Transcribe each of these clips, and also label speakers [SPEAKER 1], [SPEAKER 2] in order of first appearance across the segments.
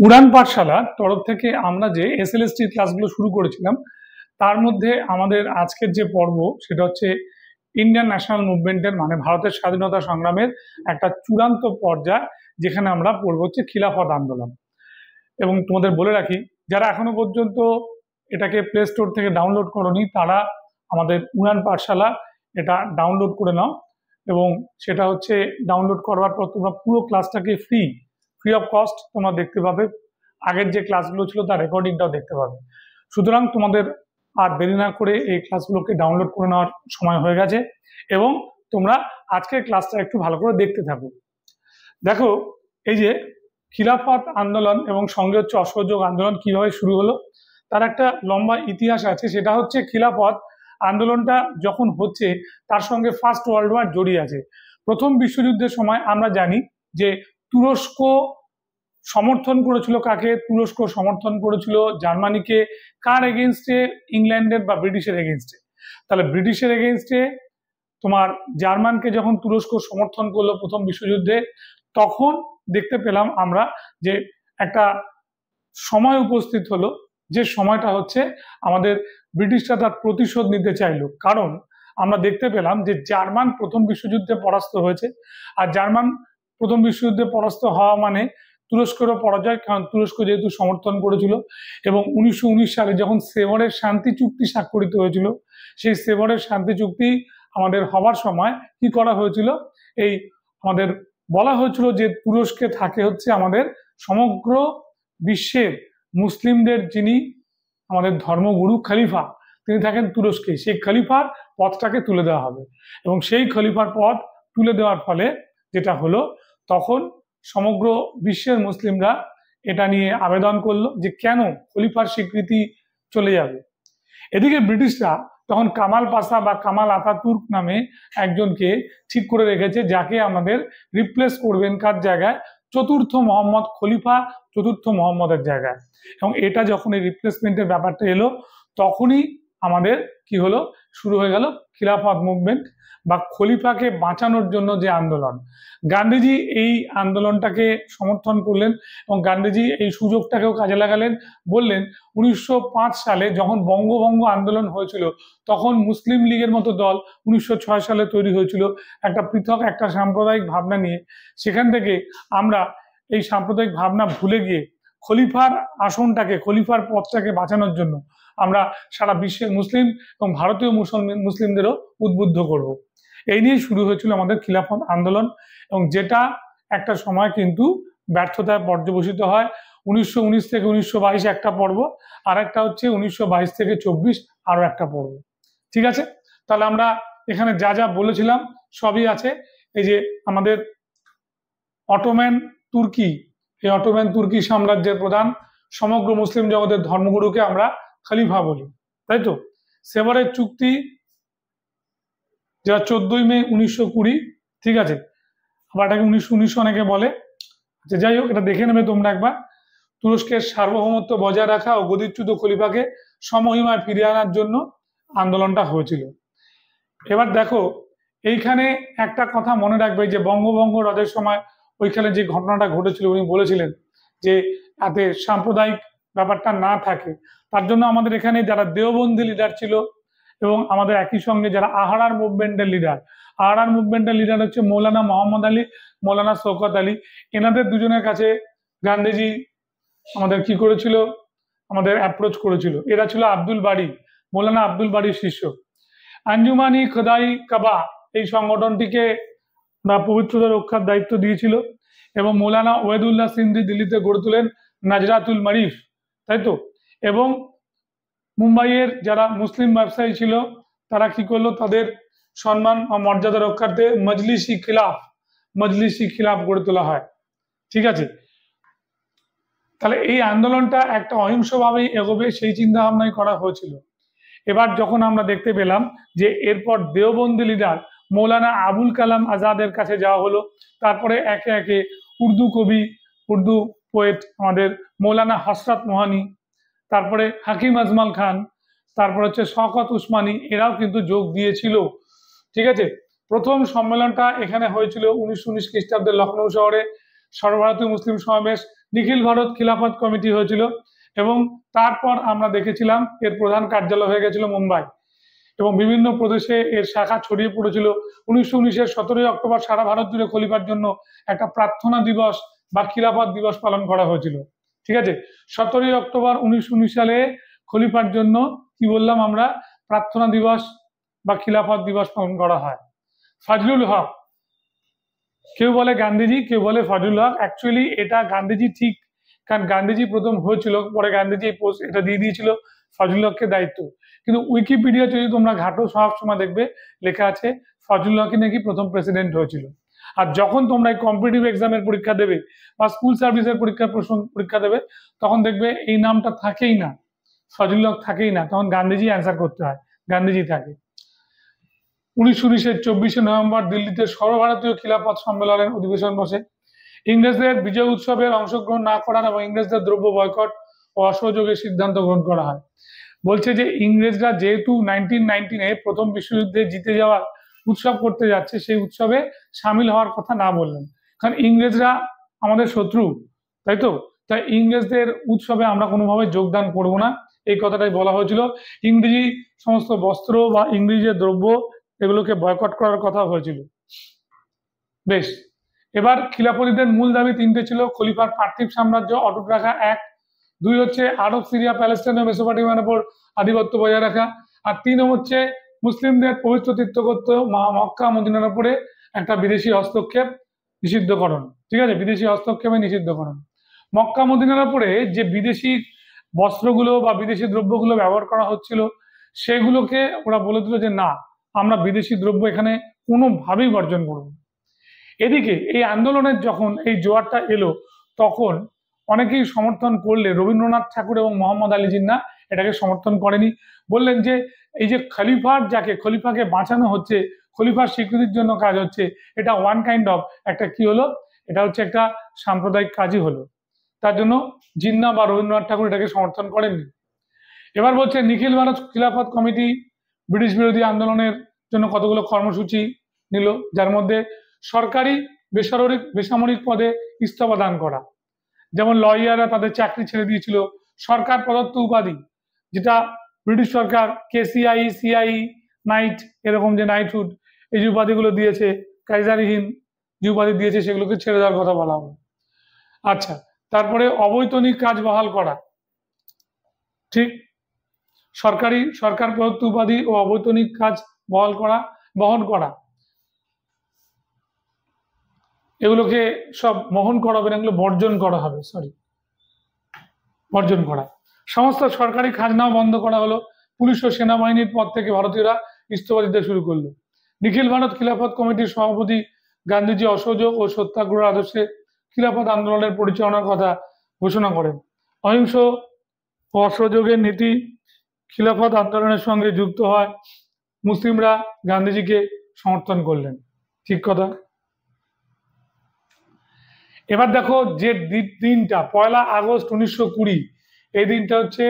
[SPEAKER 1] উড়ান পাঠশালার তরফ থেকে আমরা যে এসএলএসটি ক্লাসগুলো শুরু করেছিলাম তার মধ্যে আমাদের আজকের যে পর্ব সেটা হচ্ছে ইন্ডিয়ান ন্যাশনাল মুভমেন্টের মানে ভারতের স্বাধীনতা সংগ্রামের একটা চূড়ান্ত পর্যায়, যেখানে আমরা পড়ব হচ্ছে খিলাফত আন্দোলন। এবং তোমাদের বলে রাখি, যারা এখনো পর্যন্ত এটাকে প্লে স্টোর থেকে ডাউনলোড করোনি তারা আমাদের উড়ান পাঠশালা এটা ডাউনলোড করে নাও, এবং সেটা হচ্ছে ডাউনলোড করবার পর তোমরা পুরো ক্লাসটাকে ফ্রি অফ কস্ট তোমরা দেখতে পাবে। আগের যে ক্লাসগুলো ছিল তার রেকর্ডিংটাও দেখতে পাবে। সুতরাং তোমাদের আর দেরি না করে এই ক্লাসগুলোকে ডাউনলোড করে নেওয়ার সময় হয়ে গেছে, এবং তোমরা আজকের ক্লাসটা একটু ভালো করে দেখতে থাকো। দেখো, এই যে খিলাফত আন্দোলন এবং সঙ্গে হচ্ছে অসহযোগ আন্দোলন কিভাবে শুরু হলো তার একটা লম্বা ইতিহাস আছে। সেটা হচ্ছে খিলাফত আন্দোলনটা যখন হচ্ছে তার সঙ্গে ফার্স্ট ওয়ার্ল্ড ওয়ার জড়িয়ে আছে। প্রথম বিশ্বযুদ্ধের সময় আমরা জানি যে তুরস্ক সমর্থন করেছিল কাকে? তুরস্ক সমর্থন করেছিল জার্মানিকে। কার এগেনস্টে? ইংল্যান্ডের বা ব্রিটিশের এগেনস্টে। তাহলে ব্রিটিশের এগেনস্টে তোমার জার্মানকে যখন তুরস্ক সমর্থন করলো প্রথম বিশ্বযুদ্ধে, তখন দেখতে পেলাম আমরা যে একটা সময় উপস্থিত হলো, যে সময়টা হচ্ছে আমাদের ব্রিটিশরা তার প্রতিশোধ নিতে চাইলো। কারণ আমরা দেখতে পেলাম যে জার্মান প্রথম বিশ্বযুদ্ধে পরাস্ত হয়েছে, আর জার্মান প্রথম বিশ্বযুদ্ধে পরাস্ত হওয়া মানে তুরস্কেরও পরাজয়, কারণ তুরস্ক যেহেতু সমর্থন করেছিল। এবং 1919 সালে যখন সেভরের শান্তি চুক্তি স্বাক্ষরিত হয়েছিল, সেই সেভরের শান্তি চুক্তি আমাদের হবার সময় কি করা হয়েছিল? এই আমাদের বলা হয়েছিল যে তুরস্কে থাকে হচ্ছে আমাদের সমগ্র বিশ্বের মুসলিমদের যিনি আমাদের ধর্মগুরু খলিফা, তিনি থাকেন তুরস্কে। সেই খলিফার পদটাকে তুলে দেওয়া হবে, এবং সেই খলিফার পদ তুলে দেওয়ার ফলে যেটা হলো, তখন সমগ্র বিশ্বের মুসলিমরা এটা নিয়ে আবেদন করলো যে কেন খলিফার স্বীকৃতি চলে যাবে। এদিকে ব্রিটিশরা তখন কামাল পাশা বা কামাল আতাতুর্ক নামে একজনকে ঠিক করে রেখেছে, যাকে আমাদের রিপ্লেস করবেন কার জায়গায়? চতুর্থ মোহাম্মদ খলিফা, চতুর্থ মোহাম্মদের জায়গায়। এবং এটা যখন এই রিপ্লেসমেন্টের ব্যাপারটা এলো, তখনই আমাদের কি হলো? শুরু হয়ে গেল খিলাফত মুভমেন্ট বা খলিফাকে বাঁচানোর জন্য যে আন্দোলন। গান্ধীজি এই আন্দোলনটাকে সমর্থন করলেন, এবং গান্ধীজি এই সুযোগটাকেও কাজে লাগালেন। বললেন 1905 সালে যখন বঙ্গভঙ্গ আন্দোলন হয়েছিল, তখন মুসলিম লীগের মতো দল 1906 সালে তৈরি হয়েছিল একটা পৃথক একটা সাম্প্রদায়িক ভাবনা নিয়ে। সেখান থেকে আমরা এই সাম্প্রদায়িক ভাবনা ভুলে গিয়ে খলিফার আসনটাকে, খলিফার পদটাকে বাঁচানোর জন্য আমরা সারা বিশ্বের মুসলিম এবং ভারতীয় মুসলিমদেরও উদ্বুদ্ধ করব। এই নিয়ে শুরু হয়েছিল আমাদের খিলাফত আন্দোলন, এবং যেটা একটা সময় কিন্তু ব্যর্থতায় পর্যবসিত হয়। 1919 থেকে 1922 একটা পর্ব, আর একটা হচ্ছে 1922 থেকে 24 আরো একটা পর্ব। ঠিক আছে, তাহলে আমরা এখানে যা যা বলেছিলাম সবই আছে। এই যে আমাদের অটোম্যান তুর্কি, এই অটোম্যান তুর্কি সাম্রাজ্যের প্রধান, সমগ্র মুসলিম জগতের ধর্মগুরুকে আমরা খলিফা বলি, তাই তো? সেভারের চুক্তি যেটা 14 মে 1920, ঠিক আছে, আবার এটাকে 1919 অনেকে বলে। আচ্ছা, যাই হোক, এটা দেখে নেবে তোমরা একবার। তুরস্কের সার্বভৌমত্ব বজায় রাখা ও গদিচ্যুত খলিফাকে সমহিমায় ফিরিয়ে আনার জন্য আন্দোলনটা হয়েছিল। এবার দেখো, এইখানে একটা কথা মনে রাখবে যে বঙ্গভঙ্গ রদের সময় ওইখানে যে ঘটনাটা ঘটেছিল, উনি বলেছিলেন যে যাতে সাম্প্রদায়িক ব্যাপারটা না থাকে, তার জন্য আমাদের এখানে যারা দেওবন্দি লিডার ছিল, এবং আমাদের একই সঙ্গে যারা আহারার মুভমেন্টের লিডার হচ্ছে মৌলানা মোহাম্মদ আলী, মৌলানা শওকত আলী। এনাদের দুজনের কাছে গান্ধীজি আমাদের কি করেছিল? আমাদের অ্যাপ্রোচ করেছিল। এরা ছিল আব্দুল বাড়ি, মৌলানা আব্দুল বাড়ির শিষ্য। আঞ্জুমানি খোদাই কাবা এই সংগঠনটিকে বা পবিত্রতা রক্ষার দায়িত্ব দিয়েছিল, এবং মৌলানা ওয়েদুল্লাহ সিন্ধি দিল্লিতে গড়ে তোলেন নাজরাতুল মারিফ, তাই তো? এবং মুম্বাইয়ের যারা মুসলিম ব্যবসায়ী ছিল তারা কি করলো? তাদের সম্মান ও মর্যাদা রক্ষার্থে মজলিসি খিলাফ গড়ে তোলা হয়। ঠিক আছে, তাহলে এই আন্দোলনটা একটা অহিংসভাবেই এগোবে সেই চিন্তা ভাবনাই করা হয়েছিল। এবার যখন আমরা দেখতে পেলাম যে এরপর দেওবন্দি লিডার মৌলানা আবুল কালাম আজাদের কাছে যাওয়া হলো, তারপরে একে একে উর্দু কবি, উর্দু পোয়েট আমাদের মৌলানা হসরত মোহানি, তারপরে হাকিম আজমাল খান, তারপর হচ্ছে শওকত উসমানী, এরাও কিন্তু যোগ দিয়েছিল। ঠিক আছে, প্রথম সম্মেলনটা এখানে হয়েছিল 1919 খ্রিস্টাব্দে লখনৌ শহরে, সর্বভারতীয় মুসলিম সমাবেশ নিখিল ভারত খিলাফত কমিটি হয়েছিল এবং তারপর আমরা দেখেছিলাম এর প্রধান কার্যালয় হয়ে গেছিল মুম্বাই এবং বিভিন্ন প্রদেশে এর শাখা ছড়িয়ে পড়েছিল। 1919-এর 17ই অক্টোবর সারা ভারত জুড়ে খলিফার জন্য একটা প্রার্থনা দিবস বা খিলাফত দিবস পালন করা হয়েছিল। ঠিক আছে, 17ই অক্টোবর 1919 সালে খলিফার জন্য কি বললাম আমরা, প্রার্থনা দিবস বা খিলাফত দিবস পালন করা হয়। ফজলুল হক, কেউ বলে গান্ধীজি, কেউ বলে ফজলুল হক। অ্যাকচুয়ালি এটা গান্ধীজি ঠিক, কারণ গান্ধীজি প্রথম হয়েছিল, পরে গান্ধীজি এটা দিয়ে দিয়েছিল ফজলুল হককে দায়িত্ব। কিন্তু উইকিপিডিয়া যদি তোমরা ঘাটো সব সময় দেখবে লেখা আছে ফজলুল হকই নাকি প্রথম প্রেসিডেন্ট হয়েছিল। আর যখন তোমরা এই কম্পিটিটিভ এক্সামের পরীক্ষা দেবে বা স্কুল সার্ভিসের পরীক্ষা দেবে, তখন দেখবে এই নামটা থাকেই না, ফজলুল হক থাকেই না, তখন গান্ধীজি অ্যান্সার করতে হয়, গান্ধীজি থাকে। 1919-এর 24শে নভেম্বর দিল্লিতে সর্বভারতীয় খিলাফত সম্মেলনের অধিবেশন বসে। ইংরেজদের বিজয় উৎসবের অংশগ্রহণ না করার এবং ইংরেজদের দ্রব্য বয়কট ও অসহযোগের সিদ্ধান্ত গ্রহণ করা হয়। বলছে যে ইংরেজরা যেহেতু 1919-এ প্রথম বিশ্বযুদ্ধে জিতে যাওয়ার উৎসব করতে যাচ্ছে, সেই উৎসবে সামিল হওয়ার কথা না বললেন, কারণ ইংরেজরা আমাদের শত্রু, তাই তো, তাই ইংরেজদের উৎসবে আমরা কোনোভাবে যোগদান করব না, এই কথাটাই বলা হয়েছিল। ইংরেজি সমস্ত বস্ত্র বা ইংরেজি দ্রব্য এগুলোকে বয়কট করার কথা হয়েছিল। বেশ, এবার খিলাফতিদের মূল দাবি তিনটে ছিল: খলিফার পার্থিব সাম্রাজ্য অটুট রাখা 1, 2 হচ্ছে আরব, সিরিয়া, প্যালেস্টাইন ও মেসোপটেমিয়ার উপর আধিপত্য বজায় রাখা, আর 3 হচ্ছে মুসলিমদের পবিত্র তীর্থক্ষেত্র মক্কা মদিনার উপরে একটা বিদেশি হস্তক্ষেপ নিষিদ্ধকরণ। ঠিক আছে, বিদেশি হস্তক্ষেপে নিষিদ্ধকরণ। মক্কা মদিনার উপরে যে বিদেশি বস্ত্রগুলো বা বিদেশি দ্রব্যগুলো ব্যবহার করা হচ্ছিল, সেগুলোকে ওরা বলে দিল যে না, আমরা বিদেশি দ্রব্য এখানে কোনোভাবেই বর্জন করব। এদিকে এই আন্দোলনের যখন এই জোয়ারটা এলো, তখন অনেকেই সমর্থন করলে রবীন্দ্রনাথ ঠাকুর এবং মোহাম্মদ আলী জিন্নাহ এটাকে সমর্থন করেনি। বললেন যে এই যে খলিফাকে বাঁচানো হচ্ছে, খলিফার স্বীকৃতির জন্য কাজ হচ্ছে, এটা ওয়ান কাইন্ড অফ একটা কি হলো, এটা হচ্ছে একটা সাম্প্রদায়িক কাজই হলো। তার জন্য জিন্নাহ বা রবীন্দ্রনাথ ঠাকুর এটাকে সমর্থন করেননি। এবার বলছে নিখিল ভারত খিলাফত কমিটি ব্রিটিশ বিরোধী আন্দোলনের জন্য কতগুলো কর্মসূচি নিল, যার মধ্যে সরকারি বেসামরিক পদে ইস্তফা দান করা, যেমন লয়াররা তাদের চাকরি ছেড়ে দিয়েছিল। সরকার প্রদত্ত উপাধি, যেটা ব্রিটিশ সরকার কেসিআই, সিআই, নাইট, এরকম যে নাইটহুড, এই যে উপাধিগুলো দিয়েছে, কাইজারিহীন যে উপাধি দিয়েছে, সেগুলোকে ছেড়ে দেওয়ার কথা বলা হবে। আচ্ছা, তারপরে অবৈতনিক কাজ বহাল করা, ঠিক, সরকার প্রদত্ত উপাধি ও অবৈতনিক কাজ বহন করা, এগুলোকে সব বহন করা হবে না, এগুলো বর্জন করা হবে, বর্জন করা। সমস্ত সরকারি খাজনাও বন্ধ করা হলো। পুলিশ ও সেনাবাহিনীর পদ থেকে ভারতীয়রা ইস্তফা দিতে শুরু করলো। নিখিল ভারত খিলাফত কমিটির সভাপতি গান্ধীজি অসহযোগ ও সত্যাগ্রহ আদর্শে খিলাফত আন্দোলনের পরিচালনার কথা ঘোষণা করেন। অহিংস ও অসহযোগের নীতি খিলাফত আন্দোলনের সঙ্গে যুক্ত হয়। মুসলিমরা গান্ধীজিকে সমর্থন করলেন, ঠিক কথা। এবার দেখো যে দিনটা 1 আগস্ট 1920, এই দিনটা হচ্ছে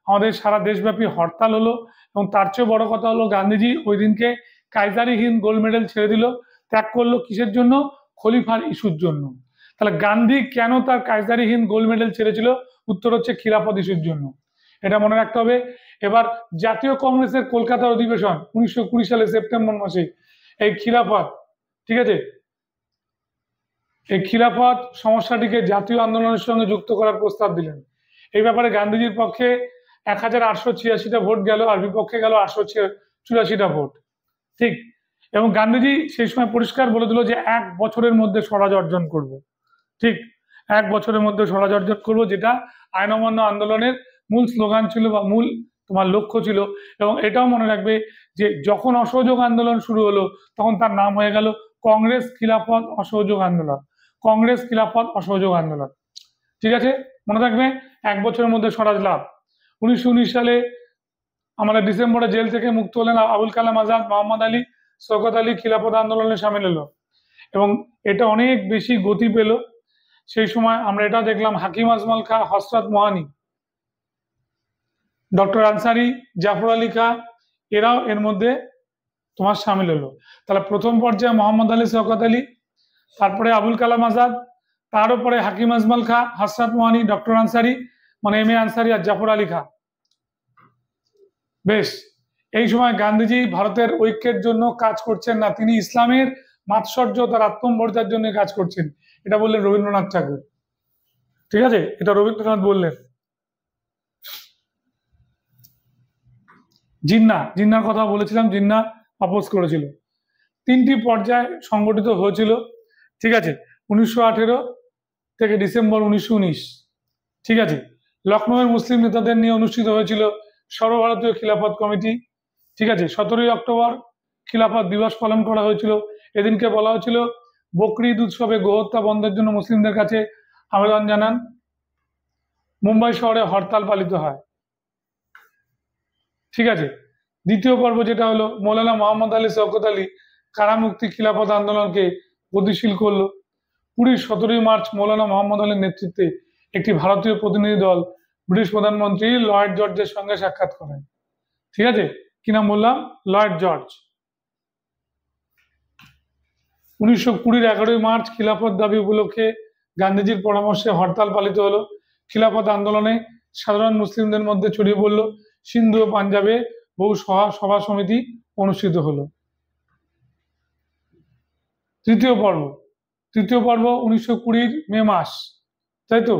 [SPEAKER 1] আমাদের সারা দেশব্যাপী হরতাল হলো, এবং তার চেয়ে বড় কথা হলো গান্ধীজি ওই দিনকে কাইজারিহীন গোল্ড মেডেল ছেড়ে দিল, ত্যাগ করলো। কিসের জন্য? খলিফার ইস্যুর জন্য। তাহলে গান্ধী কেন তার কাইজারিহীন গোল্ড মেডেল ছেড়েছিল? উত্তর হচ্ছে খিলাফত ইস্যুর জন্য, এটা মনে রাখতে হবে। এবার জাতীয় কংগ্রেসের কলকাতার অধিবেশন 1920 সালে সেপ্টেম্বর মাসে এই খিলাফত, ঠিক আছে, এই খিলাফত সমস্যাটিকে জাতীয় আন্দোলনের সঙ্গে যুক্ত করার প্রস্তাব দিলেন। এই ব্যাপারে গান্ধীজির পক্ষে 1886টা ভোট গেল, আর বিপক্ষে গেল 884টা ভোট, ঠিক। এবং গান্ধীজি সেই সময় পরিষ্কার বলে দিল যে 1 বছরের মধ্যে স্বরাজ অর্জন করব, ঠিক, 1 বছরের মধ্যে স্বরাজ অর্জন করব, যেটা আইন অমান্য আন্দোলনের মূল স্লোগান ছিল বা মূল তোমার লক্ষ্য ছিল। এবং এটাও মনে রাখবে যে যখন অসহযোগ আন্দোলন শুরু হলো, তখন তার নাম হয়ে গেল কংগ্রেস খিলাফত অসহযোগ আন্দোলন, কংগ্রেস খিলাফত অসহযোগ আন্দোলন, ঠিক আছে, মনে রাখবে। 1 বছরের মধ্যে স্বরাজ লাভ। 1919 সালে আমাদের ডিসেম্বরে জেল থেকে মুক্ত হলেন আবুল কালাম আজাদ, মোহাম্মদ আলী, শওকত আলী খিলাফত আন্দোলনে সামিল হলো, এবং এটা অনেক বেশি গতি পেল। সেই সময় আমরা এটা দেখলাম, হাকিম আজমল খাঁ, হসরত মোহানি, ডক্টর আনসারি, জাফর আলী খাঁ, এরাও এর মধ্যে তোমার সামিল হলো। তাহলে প্রথম পর্যায়ে মোহাম্মদ আলী, শওকত আলী, তারপরে আবুল কালাম আজাদ, তার উপরে হাকিম আজমাল খা, হাসরাত মোহানি, ডক্টর আনসারি মানে এম এ আনসারি আর জাফর আলী খা। বেশ, এই সময় গান্ধীজি ভারতের ঐক্যের জন্য কাজ করছেন না, তিনি ইসলামের মাৎসর্য তার আত্মমর্যাদার জন্য কাজ করছেন, এটা বললেন রবীন্দ্রনাথ ঠাকুর। ঠিক আছে, এটা রবীন্দ্রনাথ বললেন। জিন্নার কথা বলেছিলাম, জিন্না অপোজ করেছিল। 3টি পর্যায়ে সংগঠিত হয়েছিল। ঠিক আছে, 1918 থেকে ডিসেম্বর 1919। ঠিক আছে, লখনৌয়ের মুসলিম নেতাদের নিয়ে অনুষ্ঠিত হয়েছিল সর্বভারতীয় খিলাফত কমিটি। ঠিক আছে, 17ই অক্টোবর খিলাফত দিবস পালন করা হয়েছিল। এদিনকে বলা হয়েছিল বকরিদ উৎসবে গোহত্যা বন্ধের জন্য মুসলিমদের কাছে আবেদন জানান। মুম্বাই শহরে হরতাল পালিত হয়। ঠিক আছে, দ্বিতীয় পর্ব যেটা হলো মৌলানা মোহাম্মদ আলী শওকত আলী কারামুক্তি খিলাফত আন্দোলনকে গতিশীল করলো। 17ই মার্চ মৌলানা মোহাম্মদ আলীর নেতৃত্বে একটি ভারতীয় প্রতিনিধি দল ব্রিটিশ প্রধানমন্ত্রী লয়েড জর্জের সঙ্গে সাক্ষাৎ করেন। ঠিক আছে, কি নাম বললাম? Lloyd George. 1920-র 11ই মার্চ খিলাফত দাবি উপলক্ষে গান্ধীজির পরামর্শে হরতাল পালিত হলো। খিলাফত আন্দোলনে সাধারণ মুসলিমদের মধ্যে ছড়িয়ে পড়ল। সিন্ধু ও পাঞ্জাবে বহু সভা সমিতি অনুষ্ঠিত হলো। তৃতীয় পর্ব 1920-র মে মাস, তাই তো?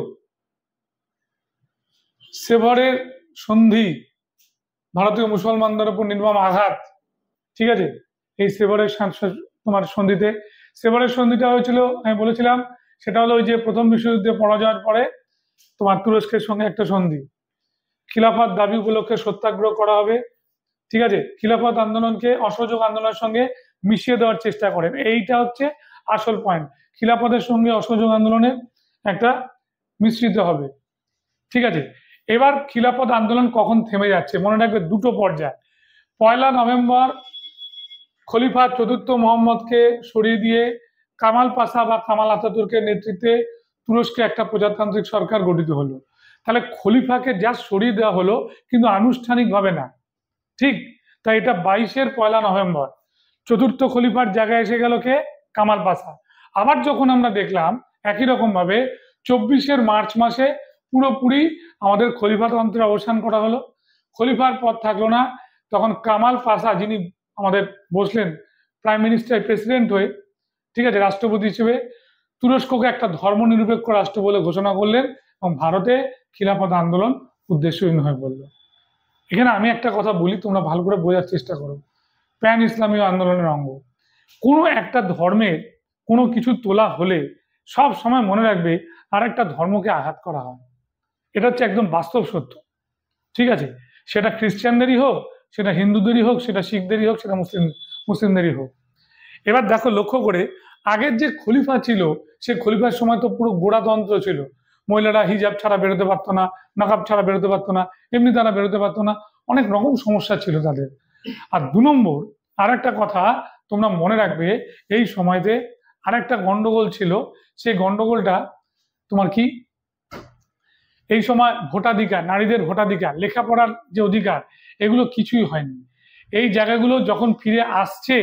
[SPEAKER 1] সেভারের সন্ধি, ভারতীয় মুসলমানদের উপর নির্মম আঘাত। ঠিক আছে, এই সেভারের তোমার সন্ধিতে, সেভারের সন্ধিটা হয়েছিল আমি বলেছিলাম, সেটা হলো ওই যে প্রথম বিশ্বযুদ্ধে পরাজয়ের পরে তোমার তুরস্কের সঙ্গে একটা সন্ধি। খিলাফত দাবি উপলক্ষে সত্যাগ্রহ করা হবে। ঠিক আছে, খিলাফত আন্দোলনকে অসহযোগ আন্দোলনের সঙ্গে মিশিয়ে দেওয়ার চেষ্টা করেন, এইটা হচ্ছে আসল পয়েন্ট। খিলাফতের সঙ্গে অসহযোগ আন্দোলনের একটা মিশ্রিত হবে। ঠিক আছে, এবার খিলাফত আন্দোলন কখন থেমে যাচ্ছে মনে রাখবে, দুটো পর্যায়। 1 নভেম্বর খলিফা চতুর্থ মোহাম্মদকে সরিয়ে দিয়ে কামাল পাশা বা কামাল আতাতুর্কের নেতৃত্বে তুরস্কে একটা প্রজাতান্ত্রিক সরকার গঠিত হলো। তাহলে খলিফাকে যা সরিয়ে দেওয়া হলো, কিন্তু আনুষ্ঠানিকভাবে না। ঠিক, তাই এটা 22-এর 1 নভেম্বর চতুর্থ খলিফার জায়গায় এসে গেল কে? কামাল পাশা। আবার যখন আমরা দেখলাম একই রকম ভাবে 24-এর মার্চ মাসে পুরোপুরি আমাদের খলিফাতন্ত্রের অবসান করা হলো, খলিফার পদ থাকলো না। তখন কামাল পাশা, যিনি আমাদের বসলেন প্রাইম মিনিস্টার প্রেসিডেন্ট হয়ে, ঠিক আছে, রাষ্ট্রপতি হিসেবে তুরস্ককে একটা ধর্মনিরপেক্ষ রাষ্ট্র বলে ঘোষণা করলেন এবং ভারতে খিলাফত আন্দোলন উদ্দেশ্যহীন হয়ে পড়ল। এখানে আমি একটা কথা বলি, তোমরা ভালো করে বোঝার চেষ্টা করো। প্যান ইসলামীয় আন্দোলনের অঙ্গ কোনো একটা ধর্মের কোনো কিছু তোলা হলে সব সময় মনে রাখবে আর একটা ধর্মকে আঘাত করা হয়, এটা হচ্ছে একদম বাস্তব সত্য। ঠিক আছে, সেটা খ্রিস্টানদেরই হোক, সেটা হিন্দুদেরই হোক, সেটা শিখদেরই হোক, সেটা মুসলিমদেরই হোক। এবার দেখো লক্ষ্য করে, আগের যে খলিফা ছিল সে খলিফার সময় তো পুরো গোড়াতন্ত্র ছিল, মহিলারা হিজাব ছাড়া বেরোতে পারতো না, নাকাব ছাড়া বেরোতে পারতো না, এমনি তারা বেরোতে পারতো না, অনেক রকম সমস্যা ছিল তাদের। আর 2 নম্বর আর একটা কথা তোমরা মনে রাখবে, এই সময়তে আর একটা গন্ডগোল ছিল। সেই গন্ডগোলটা তোমার কি, এই সময় ভোটাধিকার, নারীদের ভোটাধিকার, লেখাপড়ার যে অধিকার, এগুলো কিছুই হয়নি। এই জায়গাগুলো যখন ফিরে আসছে,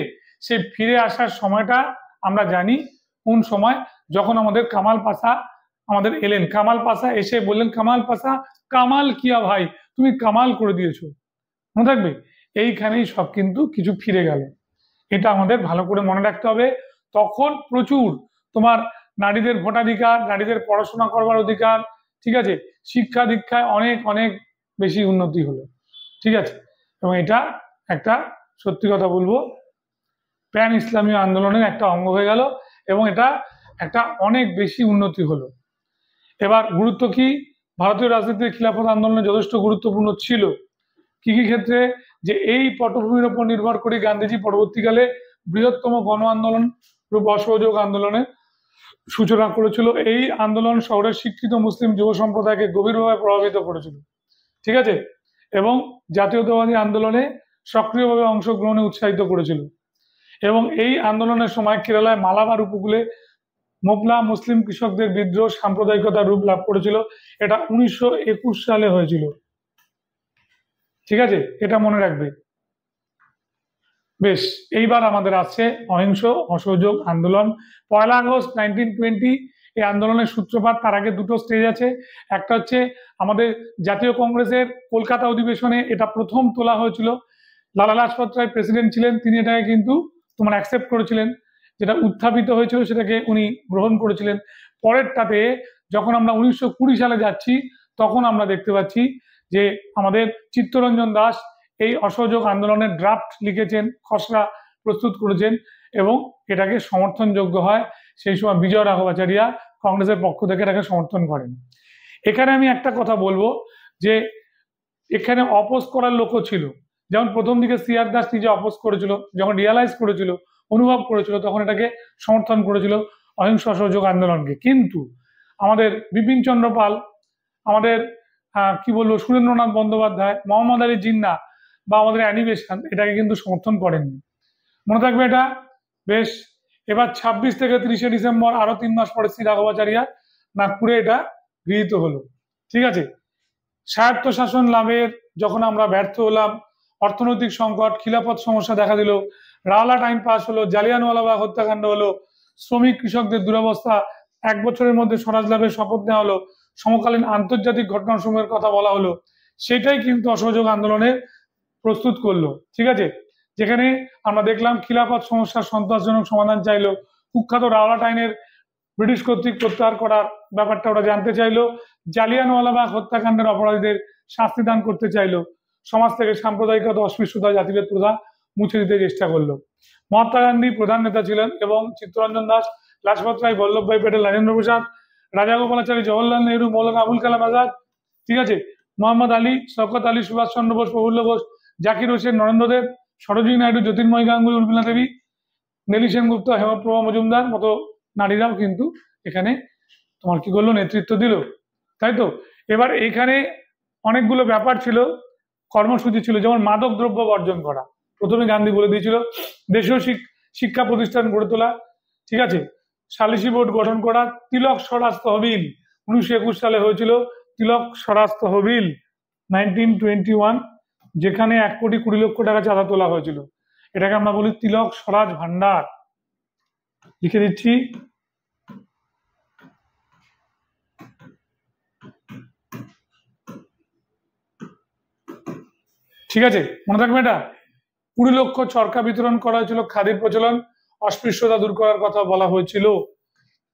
[SPEAKER 1] সেই ফিরে আসার সময়টা আমরা জানি কোন সময়, যখন আমাদের কামাল পাশা আমাদের এলেন। কামাল পাশা এসে বললেন, কামাল পাশা কামাল কিয়া ভাই, তুমি কামাল করে দিয়েছো। মনে থাকবে, এইখানেই সব কিন্তু কিছু ফিরে গেল, এটা আমাদের ভালো করে মনে রাখতে হবে। তখন প্রচুর তোমার নারীদের ভোটাধিকার, নারীদের পড়াশোনা করবার অধিকার, ঠিক আছে, শিক্ষা দীক্ষায় অনেক অনেক বেশি উন্নতি হলো। ঠিক আছে, এবং এটা একটা সত্যি কথা বলবো প্যান ইসলামীয় আন্দোলনের একটা অঙ্গ হয়ে গেল এবং এটা একটা অনেক বেশি উন্নতি হলো। এবার গুরুত্ব কি, ভারতীয় রাজনীতির খিলাফত আন্দোলনে যথেষ্ট গুরুত্বপূর্ণ ছিল। কি কি ক্ষেত্রে, যে এই পটভূমির উপর নির্ভর করে গান্ধীজি পরবর্তীকালে বৃহত্তম গণ আন্দোলন রূপ অসহযোগ আন্দোলনের সূচনা করেছিল। এই আন্দোলন শহরের শিক্ষিত মুসলিম যুব সম্প্রদায়কে গভীরভাবে প্রভাবিত করেছিল। ঠিক আছে, এবং জাতীয়তাবাদী আন্দোলনে সক্রিয়ভাবে অংশগ্রহণে উৎসাহিত করেছিল। এবং এই আন্দোলনের সময় কেরালায় মালাবার উপকূলে মোগলা মুসলিম কৃষকদের বিদ্রোহ সাম্প্রদায়িকতার রূপ লাভ করেছিল। এটা 1921 সালে হয়েছিল। ঠিক আছে, এটা মনে রাখবে। বেশ, এইবার আমাদের আছে অহিংস অসহযোগ আন্দোলন। 1 আগস্ট 1920 এই আন্দোলনের সূত্রপাত। তার আগে দুটো স্টেজ আছে। একটা হচ্ছে আমাদের জাতীয় কংগ্রেসের কলকাতা অধিবেশনে এটা প্রথম তোলা হয়েছিল, লালা লাজপত রায় প্রেসিডেন্ট ছিলেন, তিনি এটাকে কিন্তু তোমার অ্যাকসেপ্ট করেছিলেন, যেটা উত্থাপিত হয়েছিল সেটাকে উনি গ্রহণ করেছিলেন। পরেরটাতে যখন আমরা 1920 সালে যাচ্ছি, তখন আমরা দেখতে পাচ্ছি যে আমাদের চিত্তরঞ্জন দাস এই অসহযোগ আন্দোলনের ড্রাফট লিখেছেন, খসড়া প্রস্তুত করেছেন এবং এটাকে সমর্থনযোগ্য হয়। সেই সময় বিজয় রাঘবাচারিয়া কংগ্রেসের পক্ষ থেকে এটাকে সমর্থন করেন। এখানে আমি একটা কথা বলবো যে এখানে অপোজ করার লোকও ছিল। যেমন প্রথম দিকে সিআর দাস নিজে অপোজ করেছিল, যখন রিয়ালাইজ করেছিল, অনুভব করেছিল, তখন এটাকে সমর্থন করেছিল অহিংস অসহযোগ আন্দোলনকে। কিন্তু আমাদের বিপিন চন্দ্র পাল, আমাদের কি বলবো সুরেন্দ্রনাথ বন্দ্যোপাধ্যায়, মোহাম্মদ আলী জিন্নাহ বা আমাদের অ্যানিমেশন এটাকে কিন্তু সমর্থন করেননি। মনে থাকবে এটা বেশ। এবার 26 থেকে 30 ডিসেম্বর, আরো 3 মাস পরে, শ্রী রাঘবাচারিয়া নাগপুরে এটা গৃহীত হলো। ঠিক আছে। স্বায়ত্ত শাসন লাভের যখন আমরা ব্যর্থ হলাম, অর্থনৈতিক সংকট, খিলাফত সমস্যা দেখা দিল, রাওলাট আইন পাস হলো, জালিয়ানওয়ালাবাগ হত্যাকাণ্ড হলো, শ্রমিক কৃষকদের দুরবস্থা, 1 বছরের মধ্যে স্বরাজ লাভের শপথ নেওয়া হলো, সমকালীন আন্তর্জাতিক ঘটনাসমূহের কথা বলা হলো, সেটাই কিন্তু অসহযোগ আন্দোলনে প্রস্তুত করলো। ঠিক আছে। যেখানে আমরা দেখলাম খিলাফত সমস্যার সন্ত্রাসজনক সমাধান চাইলো, কুখ্যাত রাওলাট আইনের ব্রিটিশ কর্তৃক প্রত্যাহার করার ব্যাপারটা ওরা জানতে চাইলো, জালিয়ানওয়ালাবাগ হত্যাকাণ্ডের অপরাধীদের শাস্তি দান করতে চাইলো, সমাজ থেকে সাম্প্রদায়িকতা, অস্পৃশ্যতা, জাতিভেদ প্রথা মুছে দিতে চেষ্টা করলো। মহাত্মা গান্ধী প্রধান নেতা ছিলেন এবং চিত্তরঞ্জন দাস, লাজপত রায়, বল্লভভাই প্যাটেল, রাজেন্দ্র প্রসাদ, রাজাগোপালাচারী, জওহরলাল নেহরু, মৌলানা আবুল কালাম আজাদ, ঠিক আছে, মোহাম্মদ আলী, শওকত আলী, সুভাষ চন্দ্র বোস, প্রফুল্ল ঘোষ, জাকির হোসেন, নরেন্দ্র দেব, সরোজিনী নাইডু, জ্যোতির্ময় গাঙ্গুলি, উর্মিলা দেবী, নেলি সেনগুপ্ত, হেমপ্রভা মজুমদার মতো নারীরাও কিন্তু এখানে তোমার কি করলো, নেতৃত্ব দিল। তাই তো। এবার এখানে অনেকগুলো ব্যাপার ছিল, কর্মসূচি ছিল, যেমন মাদক দ্রব্য বর্জন করা। প্রথমে গান্ধী বলে দিয়েছিল দেশীয় শিক্ষা প্রতিষ্ঠান গড়ে তোলা। ঠিক আছে। সালিসি বোর্ড গঠন করা, তিলক স্বরাজ তহবিল 1921 সালে হয়েছিল, তিলক স্বরাজ তহবিল 1921, যেখানে 1,20,00,000 টাকা চাঁদা তোলা হয়েছিল। এটাকে আমরা বলি তিলক স্বরাজ ভান্ডার। লিখে দিচ্ছি। ঠিক আছে, মনে থাকবে এটা। 20 লক্ষ চরকা বিতরণ করা হয়েছিল, খাদির প্রচলন, অস্পৃশ্যতা দূর করার কথা বলা হয়েছিল।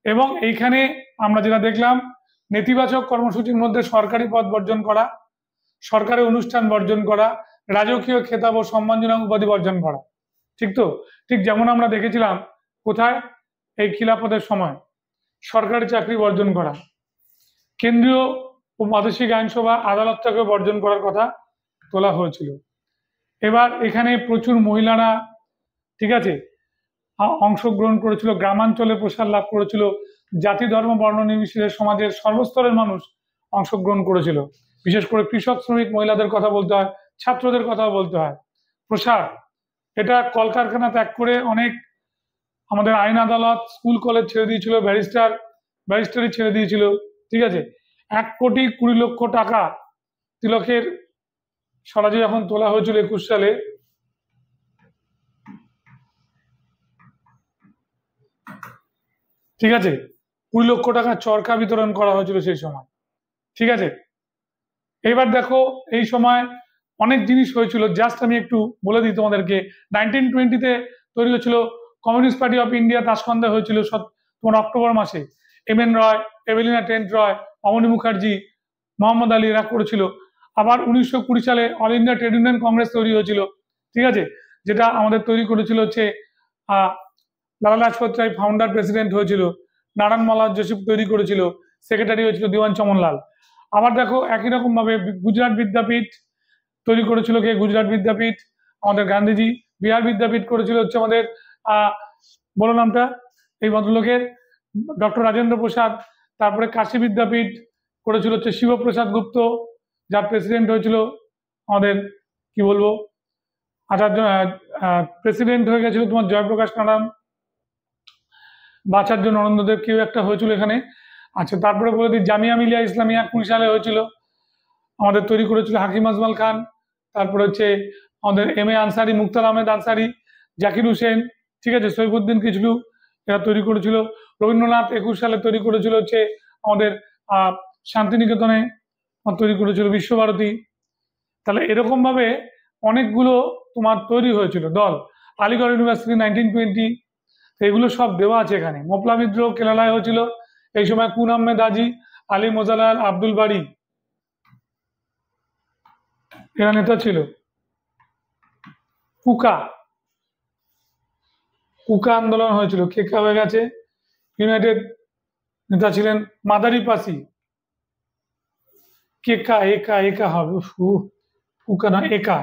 [SPEAKER 1] এবং এইখানে আমরা যেটা দেখলাম, নেতিবাচক কর্মসূচির মধ্যে সরকারি পদ বর্জন করা, সরকারি অনুষ্ঠান বর্জন করা, রাজকীয় খেতাব ও সম্মানজনক উপাধি বর্জন করা। ঠিক তো। ঠিক যেমন আমরা দেখেছিলাম কোথায়, এই খিলাফতের সময় সরকারি চাকরি বর্জন করা, কেন্দ্রীয় ও প্রাদেশিক আইনসভা, আদালতটাকে বর্জন করার কথা তোলা হয়েছিল। এবার এখানে প্রচুর মহিলারা, ঠিক আছে, অংশগ্রহণ করেছিল, গ্রামাঞ্চলে প্রসার লাভ করেছিল, জাতি ধর্ম বর্ণ নির্বিশেষে সমাজের সর্বস্তরের মানুষ অংশগ্রহণ করেছিল। বিশেষ করে কৃষক, শ্রমিক, মহিলাদের কথা বলতে হয়, ছাত্রদের কথা বলতে হয়। প্রসার, এটা কলকারখানা ত্যাগ করে অনেক আমাদের আইন আদালত, স্কুল কলেজ ছেড়ে দিয়েছিল, ব্যারিস্টারি ছেড়ে দিয়েছিল। ঠিক আছে। 1,20,00,000 টাকা তিলকের স্বরাজে যখন তোলা হয়েছিল 21 সালে, ঠিক আছে, 20 লক্ষ টাকা চরকা বিতরণ করা হয়েছিল সেই সময়। ঠিক আছে। এবার দেখো এই সময় অনেক জিনিস হয়েছিল, জাস্ট আমি একটু বলে দিই তোমাদেরকে। 1920-তে তৈরি হয়েছিল কমিউনিস্ট পার্টি অফ ইন্ডিয়া, তাসকন্দে হয়েছিল তোমার অক্টোবর মাসে। এমএন রয়, এভেলিনা টেন্ট রয়, অমনি মুখার্জি, মোহাম্মদ আলী এরা করেছিল। আবার 1920 সালে all India trade union Congress তৈরি হয়েছিল। ঠিক আছে। যেটা আমাদের তৈরি করেছিল হচ্ছে লালা লাজপত রায়, ফাউন্ডার প্রেসিডেন্ট হয়েছিল। নারায়ণ মালার জোসেফ তৈরি করেছিল, সেক্রেটারি হয়েছিল দিওয়ান চমনলাল। আবার দেখো একই রকম ভাবে গুজরাট বিদ্যাপীঠ তৈরি করেছিল কে? গুজরাট বিদ্যাপীঠ আমাদের গান্ধীজি। বিহার বিদ্যাপীঠ করেছিল হচ্ছে আমাদের বলো নামটা এই ভদ্রলোকের, ডক্টর রাজেন্দ্র প্রসাদ। তারপরে কাশী বিদ্যাপীঠ করেছিল হচ্ছে শিবপ্রসাদ গুপ্ত, যার প্রেসিডেন্ট হয়েছিল আমাদের কি বলবো আচার্য, প্রেসিডেন্ট হয়ে গেছিল তোমার জয়প্রকাশ নারায়ণ বা আচার্য নরেন্দ্রদেব, কেউ একটা হয়েছিল এখানে। আচ্ছা, তারপরে বলে দিই জামিয়া মিলিয়া ইসলামিয়া 20 সালে হয়েছিল, আমাদের তৈরি করেছিল হাকিম আজমাল খান। তারপরে হচ্ছে আমাদের এম এ আনসারি, মুক্তার আহমেদ আনসারি, জাকির হোসেন, ঠিক আছে, সৈফুদ্দিন কিচলু এরা তৈরি করেছিল। রবীন্দ্রনাথ 21 সালে তৈরি করেছিল হচ্ছে আমাদের শান্তিনিকেতনে তৈরি করেছিল বিশ্বভারতী। তাহলে এরকম ভাবে অনেকগুলো তোমার তৈরি হয়েছিল দল। আলিগড় ইউনিভার্সিটি 1920, এগুলো সব দেওয়া আছে এখানে। মোপলা বিদ্রোহ কেরালায় হয়েছিল, এই সময় কুন আহমেদ হাজি, আলী মোজালাল, আব্দুল বাড়ি এরা নেতা ছিল। কুকা কুকা আন্দোলন হয়েছিল, কেকা হয়ে গেছে। ইউনাইটেড নেতা ছিলেন মাদারি পাসি। কেকা একা একা হবে, কুকা না একা,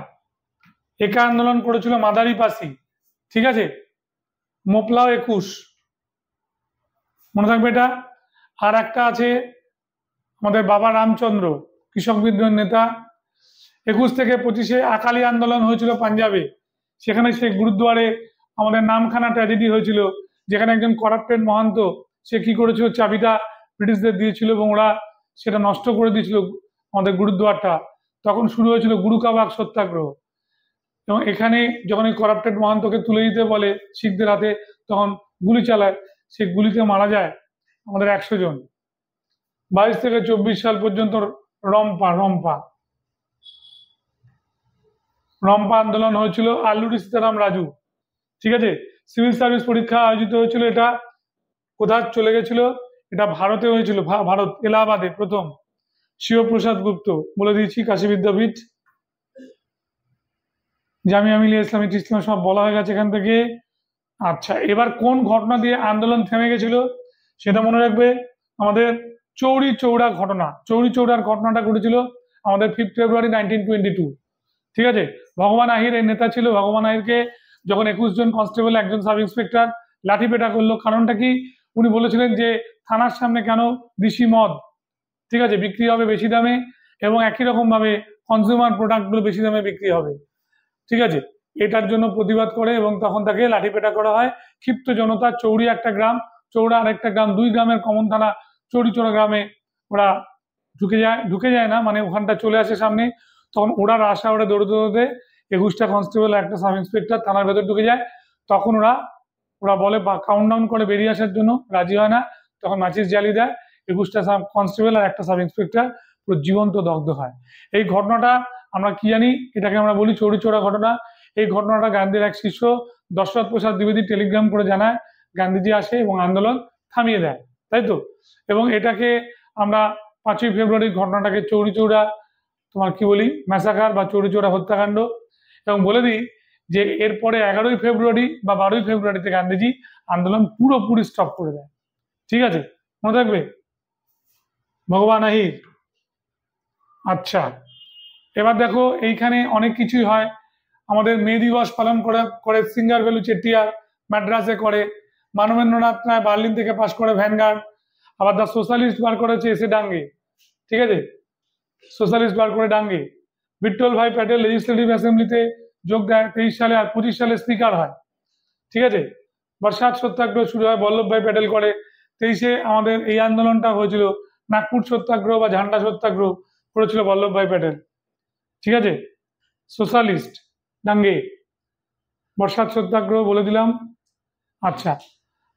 [SPEAKER 1] একা আন্দোলন করেছিল মাদারি পাসি। ঠিক আছে, মোপলাও 21 মনে থাকবে এটা। আর একটা আছে আমাদের বাবা রামচন্দ্র, কৃষক বিদ্রোহের নেতা। 21 থেকে 25 আকালি আন্দোলন হয়েছিল পাঞ্জাবে। সেখানে সেই গুরুদ্বারে আমাদের নামখানা ট্র্যাজেডি হয়েছিল, যেখানে একজন করাপ্টেড মহান্ত সে কি করেছিল, চাবিটা ব্রিটিশদের দিয়েছিল এবং ওরা সেটা নষ্ট করে দিয়েছিল আমাদের গুরুদ্বারটা। তখন শুরু হয়েছিল গুরু কাবাগ সত্যাগ্রহ। এবং এখানে যখন এই করাপ্টেড মহান্তকে তুলে দিতে বলে শিখদের হাতে, তখন গুলি চালায়, সেই গুলিতে মারা যায় আমাদের 100 জন। 22 থেকে 24 সাল পর্যন্ত রম্পা রম্পা রম্পা আন্দোলন হয়েছিল, আল্লুরি সীতারাম রাজু। ঠিক আছে, সিভিল সার্ভিস পরীক্ষা আয়োজিত হয়েছিল। এটা কোথায় চলে গেছিল, এটা ভারতে হয়েছিল, ভারত এলাহাবাদে প্রথম। শিবপ্রসাদ গুপ্ত বলে দিয়েছি, কাশী বিদ্যাপীঠ, জামিয়া মিলিয়া ইসলামিক ইসলাম সব বলা হয়ে গেছে এখান থেকে। আচ্ছা, এবার কোন ঘটনা দিয়ে আন্দোলন থেমে গেছিল সেটা মনে রাখবে, আমাদের চৌরি চৌড়া ঘটনা। চৌরি চৌড়ার ঘটনাটা ঘটেছিল আমাদের 5 ফেব্রুয়ারি 1922। ঠিক আছে, ভগবান আহির এর নেতা ছিল। ভগবান আহিরকে যখন 21 জন কনস্টেবল, একজন সাব ইন্সপেক্টর লাঠিপেটা করলো, কারণটা কি, উনি বলেছিলেন যে থানার সামনে কেন দেশি মদ, ঠিক আছে, বিক্রি হবে বেশি দামে, এবং একই রকম ভাবে কনজিউমার প্রোডাক্টগুলো বেশি দামে বিক্রি হবে। ঠিক আছে, এটার জন্য প্রতিবাদ করে এবং তখন তাকে লাঠিপেটা করা হয়। ক্ষিপ্ত জনতা, চৌরি একটা গ্রাম, চৌড়া আরেকটা গ্রাম, 2 গ্রামের কমন থানা চৌরি চৌড়া গ্রামে ওরা ঢুকে যায় না, মানে ওখানটা চলে আসে সামনে। তখন ওরা রাশা ওরা দৌড়তে দৌড়তে 21টা কনস্টেবল, একটা সাব ইন্সপেক্টর থানার ভেতর ঢুকে যায়। তখন ওরা বলে বা কাউন্টডাউন করে বেরিয়ে আসার জন্য, রাজি হয় না। তখন মাচিস জ্বালিয়ে দেয়, 21টা কনস্টেবল আর একটা সাব ইন্সপেক্টর পুরো জীবন্ত দগ্ধ হয়। এই ঘটনাটা আমরা কি জানি, এটাকে আমরা বলি চৌরি চৌড়া ঘটনা। এই ঘটনাটা গান্ধীর এক শিষ্য দশরথ প্রসাদ দ্বিবেদী টেলিগ্রাম করে জানায়, গান্ধীজি আসে এবং আন্দোলন থামিয়ে দেয়, তাই তো। এবং এটাকে আমরা 5ই ফেব্রুয়ারির ঘটনাটাকে চৌরি চৌড়া তোমার কি বলি, ম্যাসাকার বা চৌরি চৌড়া হত্যাকাণ্ড। এবং বলে দিই যে এরপরে 11ই ফেব্রুয়ারি বা 12ই ফেব্রুয়ারিতে গান্ধীজি আন্দোলন পুরোপুরি স্টপ করে দেয়। ঠিক আছে, মনে থাকবে, ভগবান আহির। আচ্ছা, এবার দেখো এইখানে অনেক কিছুই হয়। আমাদের মে দিবস পালন করে সিঙ্গার ভ্যালু চেট্টিয়ার মাদ্রাসে করে, মানবেন্দ্রনাথ রায় বার্লিন থেকে পাশ করে ভ্যানগার্ড, আবার দ্য সোশ্যালিস্ট বার করেছে এসে ডাঙ্গে। ঠিক আছে, সোশ্যালিস্ট বার করে ডাঙ্গে। বিট্টল ভাই প্যাটেল লেজিসলেটিভ অ্যাসেম্বলিতে যোগ দেয় 23 সালে, আর 25 সালে স্পিকার হয়। ঠিক আছে, বর্ষাত সত্যাগ্রহ শুরু হয়, বল্লভ ভাই প্যাটেল করে। 23-এ আমাদের এই আন্দোলনটা হয়েছিল নাগপুর সত্যাগ্রহ বা ঝান্ডা সত্যাগ্রহ করেছিল বল্লভ ভাই প্যাটেল। ঠিক আছে, সোশ্যালিস্ট ডাঙ্গে, বর্ষাত সত্যাগ্রহ বলে দিলাম। আচ্ছা,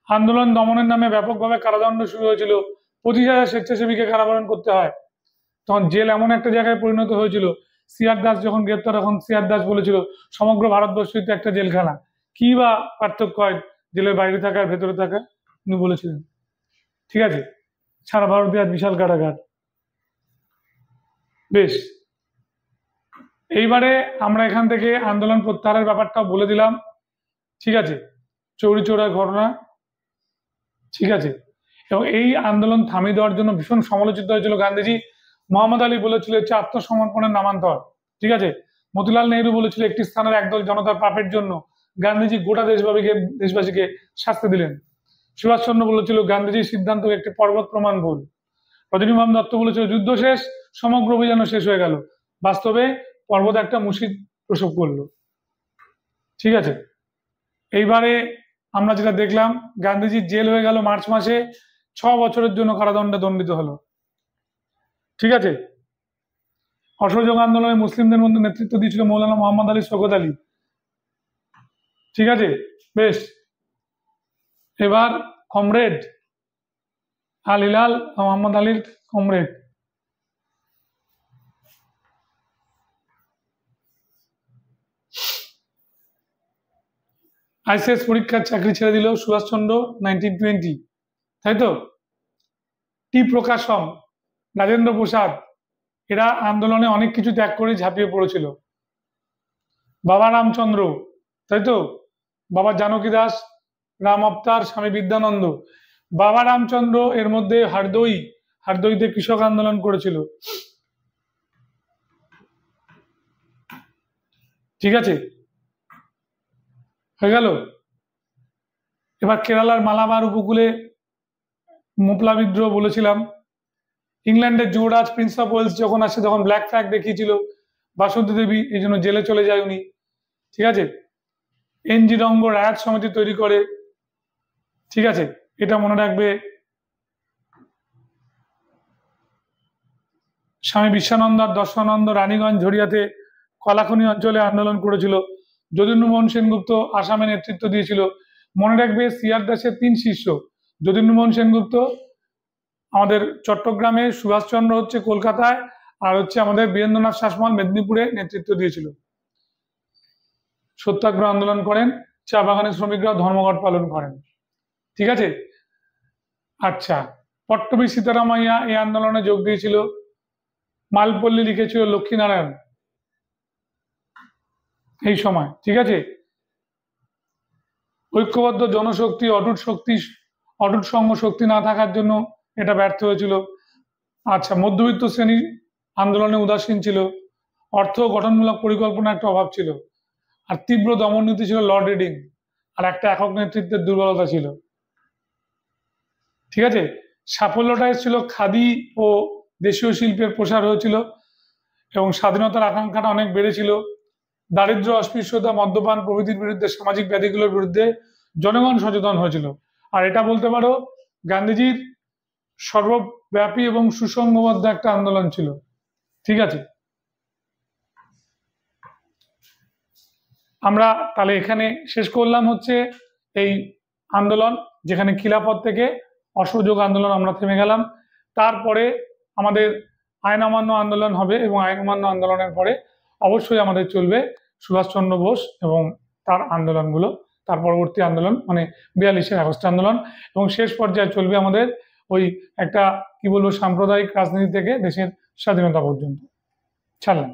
[SPEAKER 1] আন্দোলন দমনের নামে ব্যাপকভাবে কারাদণ্ড শুরু হয়েছিল, 25,000 স্বেচ্ছাসেবীকে কারাবরণ করতে হয়। তখন জেল এমন একটা জায়গায় পরিণত হয়েছিল, সিআর দাস যখন গ্রেপ্তার, তখন সিআর দাস বলেছিল সমগ্র ভারতবর্ষতে একটা জেলখানা। কি বা পার্থক্য হয় জেলের বাইরে থাকা আর ভেতরে থাকা, উনি বলেছিলেন। ঠিক আছে, সারা ভারতে আজ বিশাল কারাগার। বেশ, এইবারে আমরা এখান থেকে আন্দোলন প্রত্যাহারের ব্যাপারটা বলে দিলাম। ঠিক আছে, চৌরি চৌড়ার ঘটনা। ঠিক আছে, এবং এই আন্দোলন থামিয়ে দেওয়ার জন্য ভীষণ সমালোচিত হয়েছিল গান্ধীজি। মোহাম্মদ আলী বলেছিল হচ্ছে আত্মসমর্পণের নামান্তর। ঠিক আছে, মতিলাল নেহরু বলেছিল একটি স্থানের একদল জনতার পাপের জন্য গান্ধীজি গোটা দেশবাসীকে শাস্তি দিলেন। সুভাষচন্দ্র বলেছিল গান্ধীজির সিদ্ধান্ত একটি পর্বত প্রমাণ ভুল। রজনীকান্ত দত্ত বলেছিল যুদ্ধ শেষ, সমগ্র অভিযান শেষ হয়ে গেল। বাস্তবে পর্বত একটা মুশিদ প্রসব করলো। ঠিক আছে, এইবারে আমরা যেটা দেখলাম, গান্ধীজির জেল হয়ে গেল মার্চ মাসে, 6 বছরের জন্য কারাদণ্ডে দণ্ডিত হলো। ঠিক আছে, অসহযোগ আন্দোলনে মুসলিমদের মধ্যে নেতৃত্ব দিয়েছিল মৌলানা মোহাম্মদ আলী শওকত আলী। ঠিক আছে, বেশ, এবার কমরেড আল হিলাল মোহাম্মদ আলীর কমরেড। আইসিএস পরীক্ষার চাকরি ছেড়ে দিল সুভাষচন্দ্র 1920, তাই তো। টি প্রকাশম, রাজেন্দ্র প্রসাদ, এরা আন্দোলনে অনেক কিছু ত্যাগ করে ঝাঁপিয়ে পড়েছিল। বাবা রামচন্দ্র, তাই তো, বাবা জানকী দাস, রাম অবতার, স্বামী বিদ্যানন্দ। বাবা রামচন্দ্র এর মধ্যে হারদইতে কৃষক আন্দোলন করেছিল, ঠিক আছে, হয়ে গেল। এবার কেরালার মালাবার উপকূলে মোপলা বিদ্রোহ বলেছিলাম। ইংল্যান্ডের যুবরাজ প্রিন্স অফ ওয়েলস যখন আসে তখন ব্ল্যাক ফ্ল্যাগ দেখিয়েছিল বাসন্তী দেবী, এই জন্য জেলে চলে যায় উনি, ঠিক আছে। এনজি রঙ্গ রায়ত সমিতি তৈরি করে, ঠিক আছে, এটা মনে রাখবে। স্বামী বিশ্বানন্দ আর দর্শনানন্দ রানীগঞ্জ ঝরিয়াতে কলাখনি অঞ্চলে আন্দোলন করেছিল। যতীন্দ্রমোহন সেনগুপ্ত আসামে নেতৃত্ব দিয়েছিল। মনে রাখবে সিআর দাসের 3 শিষ্য, যতীন্দ্রমোহন সেনগুপ্ত আমাদের চট্টগ্রামে, সুভাষচন্দ্র হচ্ছে কলকাতায়, আর হচ্ছে আমাদের বীরেন্দ্রনাথ শাসমল মেদিনীপুরে নেতৃত্ব দিয়েছিল। সত্যাগ্রহ আন্দোলন করেন, চা বাগানের শ্রমিকরা ধর্মঘট পালন করেন, ঠিক আছে। আচ্ছা, পট্টবী সীতারামাইয়া এই আন্দোলনে যোগ দিয়েছিল। মালপল্লী লিখেছিল লক্ষ্মীনারায়ণ এই সময়, ঠিক আছে। ঐক্যবদ্ধ জনশক্তি, অটুট সংঘ শক্তি না থাকার জন্য এটা ব্যর্থ হয়েছিল। আচ্ছা, মধ্যবিত্ত শ্রেণী আন্দোলনে উদাসীন ছিল। অর্থ গঠনমূলক পরিকল্পনা একটা অভাব ছিল। আর তীব্র দমননীতি ছিল লর্ড রিডিং, আর একটা একক নেতৃত্বের দুর্বলতা ছিল, ঠিক আছে। সাফল্যটা এসেছিল খাদি ও দেশীয় শিল্পের প্রসার হয়েছিল এবং স্বাধীনতার আকাঙ্ক্ষাটা অনেক বেড়েছিল। দারিদ্র্য, অস্পৃশ্যতা, মদ্যপান প্রভৃতির বিরুদ্ধে, সামাজিক ব্যাধিগুলোর বিরুদ্ধে জনগণ সচেতন হয়েছিল। আর এটা বলতে পারো গান্ধীজির সর্বব্যাপী এবং সুসংঘবদ্ধ একটা আন্দোলন ছিল, ঠিক আছে। আমরা তাহলে এখানে শেষ করলাম হচ্ছে এই আন্দোলন, যেখানে খিলাফত থেকে অসহযোগ আন্দোলন আমরা থেমে গেলাম। তারপরে আমাদের আইন অমান্য আন্দোলন হবে এবং আইন অমান্য আন্দোলনের পরে অবশ্যই আমাদের চলবে সুভাষচন্দ্র বোস এবং তার আন্দোলনগুলো, তার পরবর্তী আন্দোলন মানে 42-এর আগস্ট আন্দোলন, এবং শেষ পর্যায়ে চলবে আমাদের ওই একটা কি বলবো সাম্প্রদায়িক রাজনীতি থেকে দেশের স্বাধীনতা পর্যন্ত। ছাড়লাম।